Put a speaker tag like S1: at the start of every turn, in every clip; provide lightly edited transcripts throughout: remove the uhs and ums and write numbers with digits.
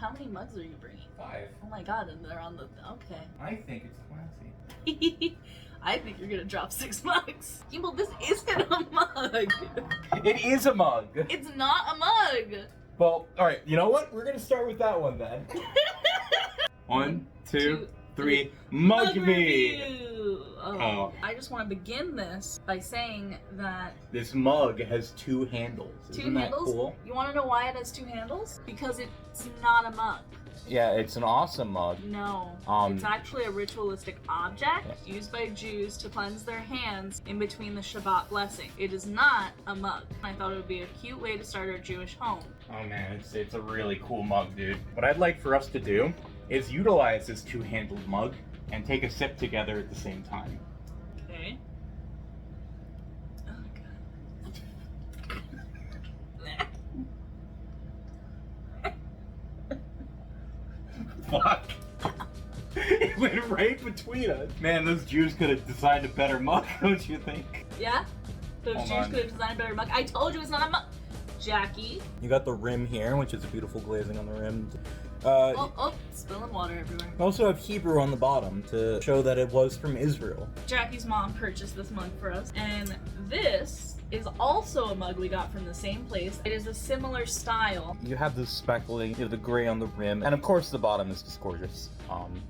S1: How many mugs are you bringing?
S2: 5.
S1: Oh my god, and they're on the... Okay.
S2: I think it's classy.
S1: I think you're gonna drop 6 mugs. Kimball, this isn't a mug.
S2: It is a mug.
S1: It's not a mug.
S2: Well, alright, you know what? We're gonna start with that one then. 1, 2, 3. Mug me!
S1: Review. Oh. I just want to begin this by saying that...
S2: This mug has 2 handles. Isn't that cool?
S1: You want to know why it has 2 handles? Because it's not a mug.
S2: Yeah, it's an awesome mug.
S1: No. It's actually a ritualistic object used by Jews to cleanse their hands in between the Shabbat blessing. It is not a mug. I thought it would be a cute way to start our Jewish home.
S2: Oh man, it's a really cool mug, dude. What I'd like for us to do is utilize this 2-handled mug and take a sip together at the same time.
S1: Okay. Oh god.
S2: Fuck. It went right between us. Man, those Jews could have designed a better mug, don't you think?
S1: Yeah? Those Jews could have designed a better mug. I told you it's not a mug. Jackie.
S2: You got the rim here, which is a beautiful glazing on the rim.
S1: Spilling water everywhere.
S2: We also have Hebrew on the bottom to show that it was from Israel.
S1: Jackie's mom purchased this mug for us, and this is also a mug we got from the same place. It is a similar style.
S2: You have the speckling, you have the gray on the rim, and of course the bottom is just gorgeous.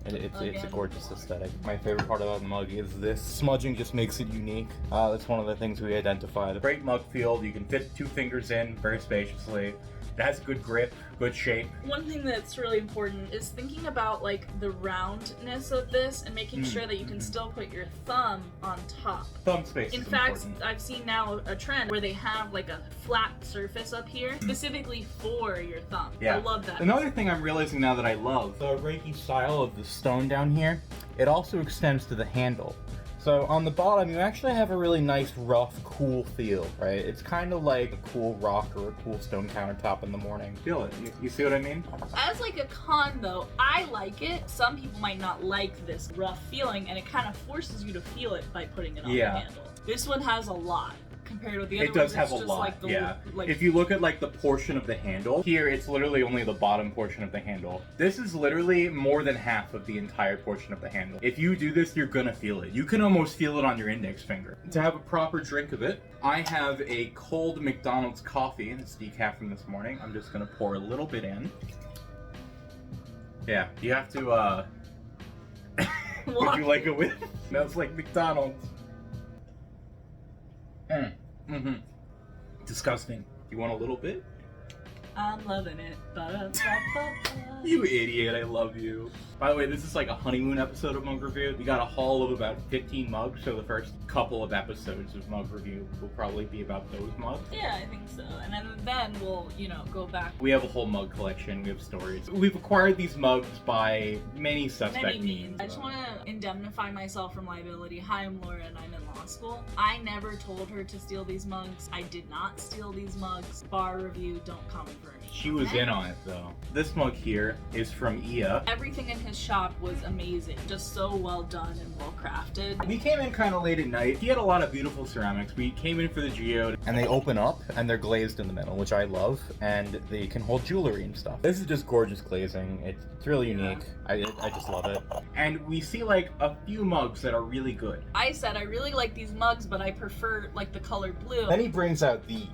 S2: It's a gorgeous aesthetic. My favorite part about the mug is this. Smudging just makes it unique. That's one of the things we identified. Great mug feel, you can fit 2 fingers in very spaciously. It has good grip, good shape.
S1: One thing that's really important is thinking about like the roundness of this and making sure that you can still put your thumb on top.
S2: Thumb space
S1: In
S2: is
S1: fact,
S2: important.
S1: I've seen now a trend where they have like a flat surface up here specifically for your thumb.
S2: Yeah.
S1: I love that.
S2: Another thing I'm realizing now that I love, the Reiki style of the stone down here, it also extends to the handle. So on the bottom, you actually have a really nice, rough, cool feel, right? It's kind of like a cool rock or a cool stone countertop in the morning. Feel it. You see what I mean?
S1: As like a con though, I like it. Some people might not like this rough feeling, and it kind of forces you to feel it by putting it on the handle. This one has a lot. Compared with the other
S2: it does
S1: ones,
S2: have
S1: it's
S2: a
S1: just
S2: lot,
S1: like the,
S2: yeah.
S1: like,
S2: if you look at like the portion of the handle, here it's literally only the bottom portion of the handle. This is literally more than half of the entire portion of the handle. If you do this, you're gonna feel it. You can almost feel it on your index finger. To have a proper drink of it, I have a cold McDonald's coffee. It's decaf from this morning. I'm just gonna pour a little bit in. Yeah, you have to, would you like it with? Smells like McDonald's. Disgusting. You want a little bit?
S1: I'm loving it. Ba-da-ba-ba-ba.
S2: You idiot, I love you. By the way, this is like a honeymoon episode of Mug Review. We got a haul of about 15 mugs, so the first couple of episodes of Mug Review will probably be about those mugs.
S1: Yeah, I think so. And then we'll, go back.
S2: We have a whole mug collection, we have stories. We've acquired these mugs by many suspect means.
S1: I just want to indemnify myself from liability. Hi, I'm Laura and I'm in law school. I never told her to steal these mugs. I did not steal these mugs. Bar review, don't come for me.
S2: She was in on it though. This mug here is from Ia.
S1: Everything in his shop was amazing. Just so well done and well crafted.
S2: We came in kind of late at night. He had a lot of beautiful ceramics. We came in for the geode. And they open up and they're glazed in the middle, which I love. And they can hold jewelry and stuff. This is just gorgeous glazing. It's really unique. I just love it. And we see like a few mugs that are really good.
S1: I said I really like these mugs, but I prefer like the color blue.
S2: Then he brings out the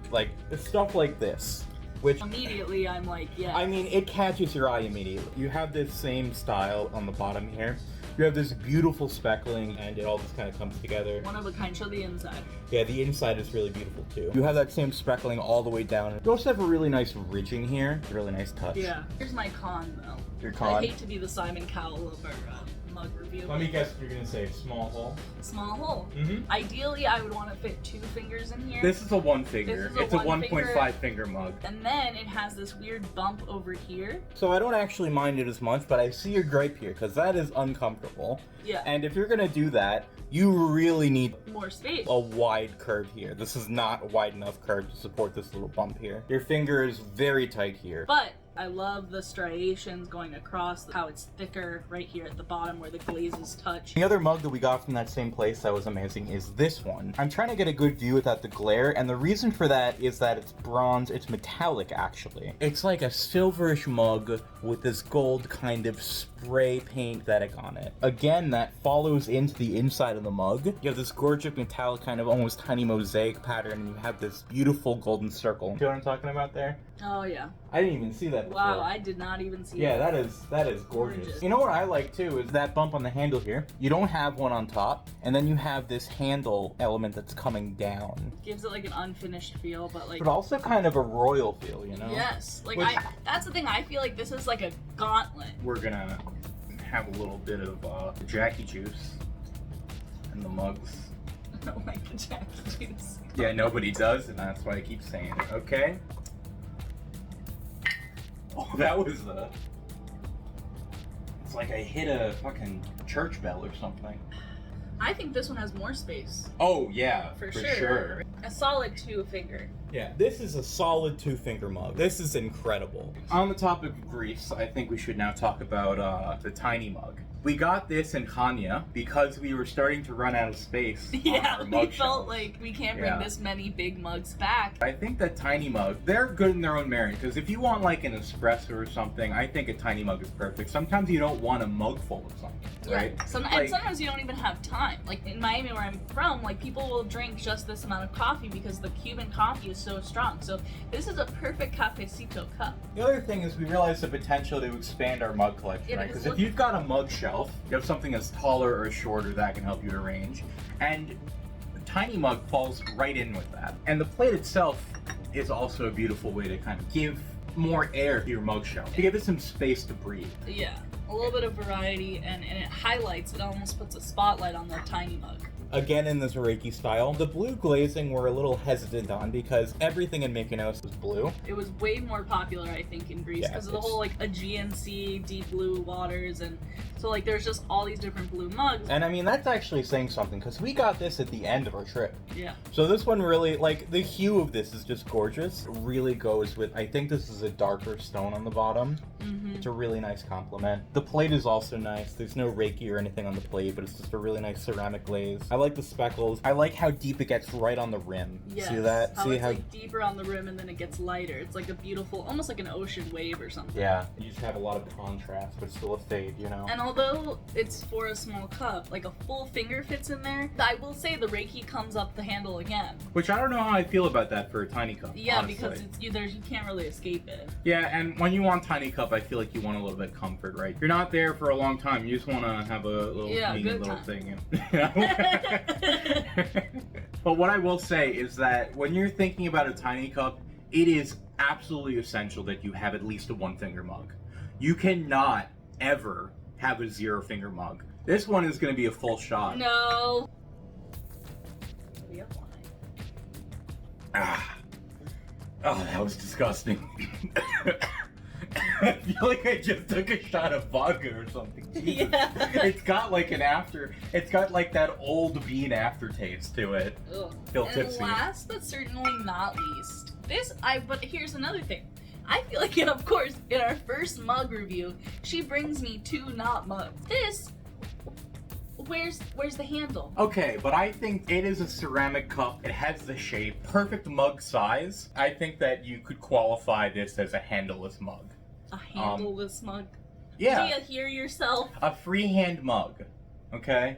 S2: stuff like this. Which
S1: immediately I'm like, yeah.
S2: I mean, it catches your eye immediately. You have this same style on the bottom here. You have this beautiful speckling, and it all just kind of comes together.
S1: One of a kind. Show the inside.
S2: Yeah, the inside is really beautiful too. You have that same speckling all the way down. You also have a really nice ridging here. A really nice touch.
S1: Yeah. Here's my con, though.
S2: Your con?
S1: I hate to be the Simon Cowell of our mug review.
S2: Let me guess what you're gonna say. Small hole.
S1: Small hole.
S2: Mm-hmm.
S1: Ideally, I would want to fit 2 fingers in here.
S2: This is a 1 finger. It's a 1.5 finger mug.
S1: And then it has this weird bump over here.
S2: So I don't actually mind it as much, but I see your gripe here, because that is uncomfortable.
S1: Yeah.
S2: And if you're gonna do that, you really need
S1: more space.
S2: A wide curve here. This is not a wide enough curve to support this little bump here. Your finger is very tight here.
S1: But I love the striations going across, how it's thicker right here at the bottom where the glazes touch.
S2: The other mug that we got from that same place that was amazing is this one. I'm trying to get a good view without the glare, and the reason for that is that it's bronze, it's metallic actually. It's like a silverish mug with this gold kind of spray paint aesthetic on it. Again, that follows into the inside of the mug. You have this gorgeous metallic kind of almost tiny mosaic pattern, and you have this beautiful golden circle. See what I'm talking about there?
S1: Oh yeah.
S2: I didn't even see that before.
S1: Wow, I did not even see
S2: Yeah,
S1: that.
S2: that is gorgeous. You know what I like too is that bump on the handle here. You don't have one on top, and then you have this handle element that's coming down.
S1: Gives it like an unfinished feel, but like.
S2: But also kind of a royal feel, you know?
S1: Yes, like
S2: Which-
S1: that's the thing. I feel like this is like a gauntlet.
S2: We're gonna have a little bit of Jackie juice in the mugs.
S1: I don't like the Jackie juice.
S2: Yeah, nobody does, and that's why I keep saying it. Okay. Oh, that was it's like I hit a fucking church bell or something.
S1: I think this one has more space.
S2: Oh yeah,
S1: For sure. A solid 2-finger.
S2: Yeah, this is a solid 2-finger mug. This is incredible. On the topic of Greece, I think we should now talk about the tiny mug. We got this in Hanya because we were starting to run out of space on
S1: Yeah,
S2: our
S1: we
S2: mug
S1: felt
S2: shelves.
S1: like we can't bring
S2: Yeah.
S1: this many big mugs back.
S2: I think that tiny mug, they're good in their own merit, because if you want like an espresso or something, I think a tiny mug is perfect. Sometimes you don't want a mug full of something, right?
S1: Yeah. And
S2: Like-
S1: sometimes you don't even have time. Like in Miami, where I'm from, like people will drink just this amount of coffee because the Cuban coffee is so strong. So this is a perfect cafecito cup.
S2: The other thing is we realized the potential to expand our mug collection,
S1: Yeah,
S2: right?
S1: because
S2: Because if you've got a mug shelf, you have something that's taller or shorter that can help you arrange, and the tiny mug falls right in with that. And the plate itself is also a beautiful way to kind of give more air to your mug shelf, to give it some space to breathe.
S1: Yeah, a little bit of variety, and it highlights. It almost puts a spotlight on the tiny mug.
S2: Again, in this Reiki style, the blue glazing we're a little hesitant on because everything in Mykonos is blue.
S1: It was way more popular, I think, in Greece
S2: Yeah,
S1: because of the
S2: it's-
S1: whole like Aegean Sea, deep blue waters, and so like there's just all these different blue mugs.
S2: And I mean, that's actually saying something because we got this at the end of our trip.
S1: Yeah.
S2: So this one really, like, the hue of this is just gorgeous. It really goes with, I think this is a darker stone on the bottom.
S1: Mm-hmm.
S2: It's a really nice compliment. The plate is also nice. There's no Reiki or anything on the plate, but it's just a really nice ceramic glaze. I like the speckles. I like how deep it gets right on the rim.
S1: Yes.
S2: See that?
S1: How
S2: See
S1: it's
S2: how...
S1: like deeper on the rim and then it gets lighter. It's like a beautiful, almost like an ocean wave or something.
S2: Yeah. You just have a lot of contrast, but still a fade, you know?
S1: And although it's for a small cup, like a full finger fits in there, I will say the Reiki comes up the handle again.
S2: Which I don't know how I feel about that for a tiny cup.
S1: Yeah,
S2: honestly.
S1: because it's you can't really escape it.
S2: Yeah, and when you want tiny cup, I feel like you want a little bit of comfort, right? You're not there for a long time. You just want to have a little convenient
S1: good
S2: little
S1: time.
S2: thing. But what I will say is that when you're thinking about a tiny cup, it is absolutely essential that you have at least a 1-finger mug. You cannot ever have a 0-finger mug. This one is going to be a full shot.
S1: No. We have wine.
S2: Ah. Oh, that was disgusting. I feel like I just took a shot of vodka or something. Jesus.
S1: Yeah.
S2: It's got like it's got like that old bean aftertaste to it.
S1: Ugh.
S2: Feel
S1: And
S2: tipsy.
S1: last but certainly not least, but here's another thing. I feel like, of course, in our first mug review, she brings me 2 not mugs. This, where's the handle?
S2: Okay, but I think it is a ceramic cup. It has the shape, perfect mug size. I think that you could qualify this as a handleless mug.
S1: A handleless mug.
S2: Yeah,
S1: Do you hear yourself?
S2: a freehand mug. Okay.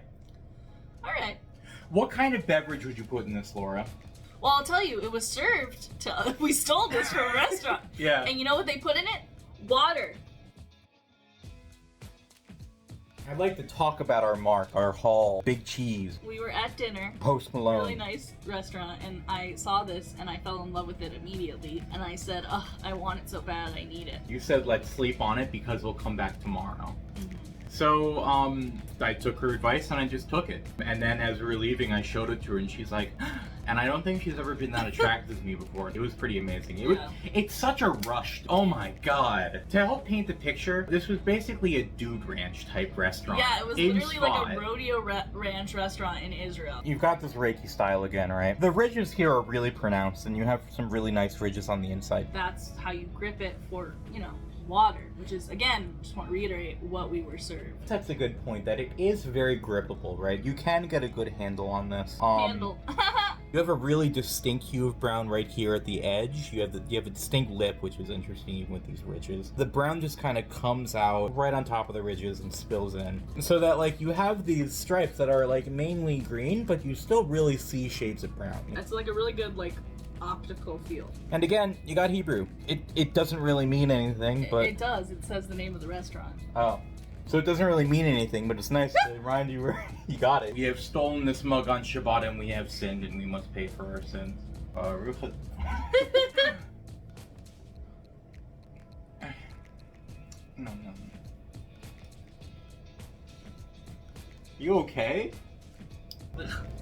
S1: All right.
S2: What kind of beverage would you put in this, Laura?
S1: Well, I'll tell you, it was served to. We stole this from a restaurant.
S2: Yeah.
S1: And you know what they put in it? Water.
S2: I'd like to talk about our mark, our haul, Big Cheese,
S1: We were at dinner.
S2: Post Malone.
S1: Really nice restaurant, and I saw this and I fell in love with it immediately. And I said, "Ugh, I want it so bad, I need it."
S2: You said let's sleep on it because we'll come back tomorrow.
S1: Mhm.
S2: So, I took her advice and I just took it. And then as we were leaving, I showed it to her and she's like, and I don't think she's ever been that attracted to me before. It was pretty amazing. It's such a rush. Oh my god. To help paint the picture, this was basically a dude ranch type restaurant.
S1: Yeah, it was
S2: in
S1: literally like
S2: spot.
S1: a rodeo ranch restaurant in Israel.
S2: You've got this Reiki style again, right? The ridges here are really pronounced and you have some really nice ridges on the inside.
S1: That's how you grip it for, water, which is, again, just want to reiterate what we were served.
S2: That's a good point, that it is very grippable, right? You can get a good handle on this.
S1: Handle.
S2: You have a really distinct hue of brown right here at the edge. You have a distinct lip, which is interesting even with these ridges. The brown just kind of comes out right on top of the ridges and spills in. So that, like, you have these stripes that are, like, mainly green, but you still really see shades of brown.
S1: That's like a really good, like, optical feel.
S2: And again, you got Hebrew. It doesn't really mean anything, but...
S1: It does. It says the name of the restaurant.
S2: Oh. So it doesn't really mean anything, but it's nice to remind you where you got it. We have stolen this mug on Shabbat and we have sinned and we must pay for our sins. No. You okay?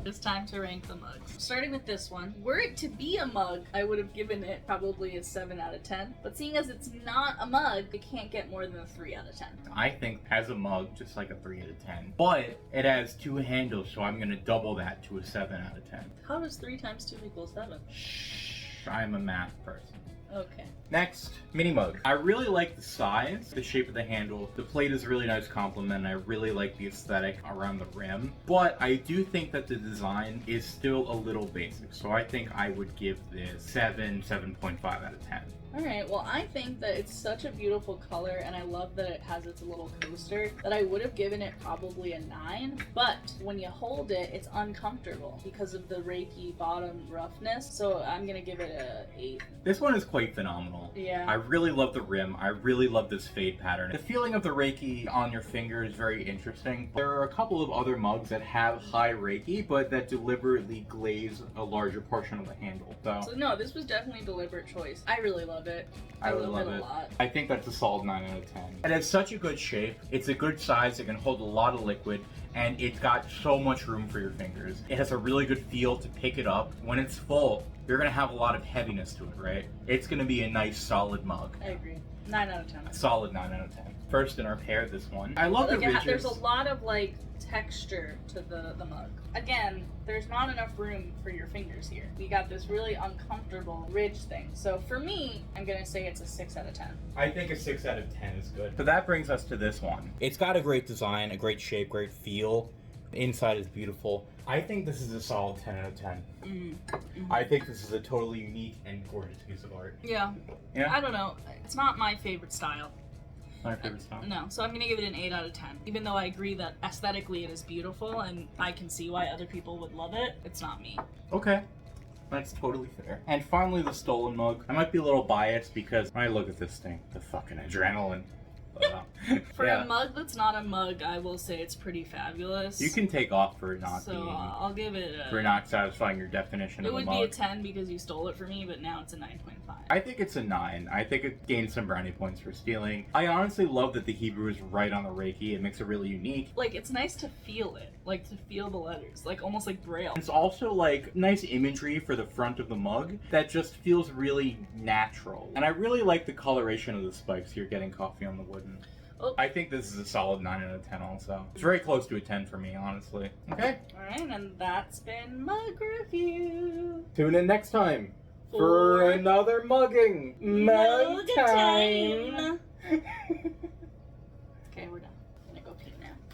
S1: It's time to rank the mugs. Starting with this one. Were it to be a mug, I would have given it probably a 7 out of 10. But seeing as it's not a mug, it can't get more than a 3 out of 10.
S2: I think as a mug, just like a 3 out of 10. But it has 2 handles, so I'm gonna double that to a 7 out of 10.
S1: How does 3 times 2 equal 7?
S2: Shh, I'm a math person.
S1: Okay.
S2: Next, mini mug. I really like the size, the shape of the handle. The plate is a really nice compliment. I really like the aesthetic around the rim. But I do think that the design is still a little basic. So I think I would give this 7.5 out of 10.
S1: Alright, well I think that it's such a beautiful color and I love that it has its little coaster that I would have given it probably a 9, but when you hold it, it's uncomfortable because of the Reiki bottom roughness, so I'm gonna give it a 8.
S2: This one is quite phenomenal.
S1: Yeah.
S2: I really love the rim. I really love this fade pattern. The feeling of the Reiki on your finger is very interesting. There are a couple of other mugs that have high Reiki, but that deliberately glaze a larger portion of the handle.
S1: So no, this was definitely a deliberate choice. I really love it.
S2: I really love it a lot. I think that's a solid 9 out of 10. It has such a good shape. It's a good size. It can hold a lot of liquid. And it's got so much room for your fingers. It has a really good feel to pick it up. When it's full, you're gonna have a lot of heaviness to it, right? It's gonna be a nice solid mug.
S1: I agree. 9 out of 10.
S2: A solid 9 out of 10. First in our pair, this one. I love the ridges.
S1: There's a lot of like texture to the mug. Again, there's not enough room for your fingers here. We got this really uncomfortable ridge thing. So for me, I'm gonna say it's a 6 out of 10.
S2: I think a 6 out of 10 is good. So that brings us to this one. It's got a great design, a great shape, great feel. The inside is beautiful. I think this is a solid 10 out of 10. I think this is a totally unique and gorgeous piece of art.
S1: Yeah. I don't know. It's not my favorite style.
S2: My favorite style?
S1: No, so I'm gonna give it an 8 out of 10. Even though I agree that aesthetically it is beautiful and I can see why other people would love it, it's not me.
S2: Okay. That's totally fair. And finally, the stolen mug. I might be a little biased because when I look at this thing, the fucking adrenaline.
S1: For a mug that's not a mug, I will say it's pretty fabulous.
S2: You can take off for it not being...
S1: I'll give it a...
S2: For not satisfying your definition of a mug.
S1: It would be a 10 because you stole it from me, but now it's a 9.5.
S2: I think it's a 9. I think it gained some brownie points for stealing. I honestly love that the Hebrew is right on the Reiki. It makes it really unique.
S1: Like, it's nice to feel it. Like, to feel the letters. Like, almost like Braille.
S2: It's also, like, nice imagery for the front of the mug that just feels really natural. And I really like the coloration of the spikes here, getting coffee on the wooden. Oh. I think this is a solid 9 out of 10 also. It's very close to a 10 for me, honestly. Okay.
S1: Alright, and that's been Mug Review.
S2: Tune in next time for another mugging. Mug time.